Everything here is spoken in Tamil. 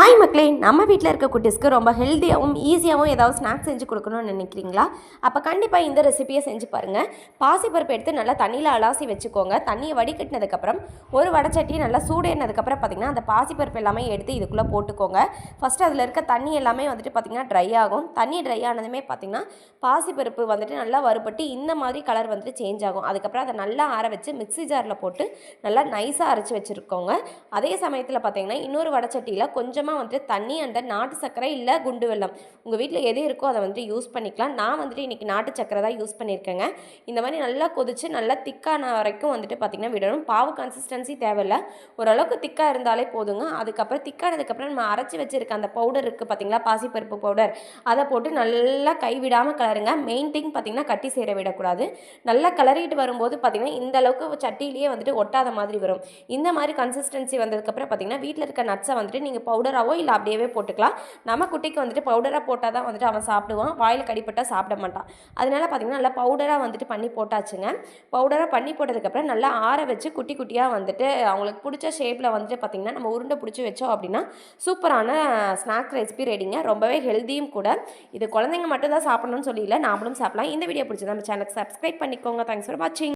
ஹாய் மக்களே, நம்ம வீட்டில் இருக்க குட்டீஸ்க்கு ரொம்ப ஹெல்த்தியாகவும் ஈஸியாகவும் ஏதாவது ஸ்நாக்ஸ் செஞ்சு கொடுக்கணும்னு நினைக்கிறீங்களா? அப்போ கண்டிப்பாக இந்த ரெசிபியை செஞ்சு பாருங்கள். பாசிப்பருப்பு எடுத்து நல்லா தண்ணியில் அலாசி வச்சுக்கோங்க. தண்ணியை வடிகட்டினதுக்கப்புறம் ஒரு வடச்சட்டியை நல்லா சூடேறினதுக்கப்புறம் பார்த்திங்கன்னா அந்த பாசிப்பருப்பு எல்லாமே எடுத்து இதுக்குள்ளே போட்டுக்கோங்க. ஃபஸ்ட்டு அதில் இருக்க தண்ணி எல்லாமே வந்துட்டு பார்த்திங்கன்னா ட்ரை ஆகும். தண்ணி ட்ரை ஆனதுமே பார்த்திங்கன்னா பாசிப்பருப்பு வந்துட்டு நல்லா வறுபட்டு இந்த மாதிரி கலர் வந்துட்டு சேஞ்ச் ஆகும். அதுக்கப்புறம் அதை நல்லா ஆற வச்சு மிக்ஸி ஜாரில் போட்டு நல்லா நைஸாக அரைச்சி வச்சுருக்கோங்க. அதே சமயத்தில் பார்த்திங்கன்னா இன்னொரு வடச்சட்டியில் கொஞ்சமாக வந்துட்டு தண்ணி அந்த நாட்டு சர்க்கரை இல்லை குண்டு வெல்லம் உங்கள் வீட்டில் எது இருக்கோ அதை வந்துட்டு யூஸ் பண்ணிக்கலாம். நான் வந்துட்டு இன்றைக்கி நாட்டு சர்க்கரை தான் யூஸ் பண்ணியிருக்கேங்க. இந்த மாதிரி நல்லா கொதித்து நல்லா திக்கான வரைக்கும் வந்துட்டு பார்த்திங்கன்னா விடணும். பாவு கன்சிஸ்டன்சி தேவையில்லை, ஓரளவுக்கு திக்காக இருந்தாலே போதுங்க. அதுக்கப்புறம் திக்கானதுக்கப்புறம் நம்ம அரைச்சி வச்சுருக்க அந்த பவுடர் இருக்குது பார்த்திங்களா, பாசிப்பருப்பு பவுடர், அதை போட்டு நல்லா கைவிடாமல் கலருங்க. மெயின் திங் பார்த்திங்கன்னா கட்டி சேர விடக்கூடாது. நல்லா கலரிட்டு வரும்போது பார்த்திங்கன்னா இந்த அளவுக்கு சட்டிலேயே வந்துட்டு ஒட்டாத மாதிரி வரும். இந்த மாதிரி கன்சிஸ்டன்சி வந்ததுக்கப்புறம் பார்த்திங்கன்னா வீட்டில் இருக்க நட்ஸை வந்துட்டு நீங்கள் பவுடராகவோ இல்லை அப்படியே போட்டுக்கலாம். நம்ம குட்டிக்கு வந்துட்டு பவுடராக போட்டால் தான் வந்துட்டு அவன் சாப்பிடுவான், வாயில் கடிப்பட்டால் சாப்பிட மாட்டான். அதனால பார்த்திங்கன்னா நல்லா பவுடராக வந்துட்டு பண்ணி போட்டாச்சுங்க. பவுடராக பண்ணி போட்டதுக்கப்புறம் நல்லா ஆற வச்சு குட்டி குட்டியாக வந்துட்டு அவங்களுக்கு பிடிச்ச ஷேப்பில் வந்துட்டு பார்த்திங்கன்னா நம்ம உருண்டை பிடிச்சி வச்சோம் அப்படின்னா சூப்பரான ஸ்நாக் ரெசிபி ரெடிங்க. ரொம்பவே ஹெல்த்தியும் கூட. இது குழந்தைங்க மட்டும் தான் சாப்பிடணும்னு சொல்லி இல்லை, நாமளும் சாப்பிடலாம். இந்த வீடியோ பிடிச்சது நம்ம சேனலுக்கு சப்ஸ்கிரைப் பண்ணிக்கோங்க. தேங்க்ஸ் ஃபார் வாட்சிங்.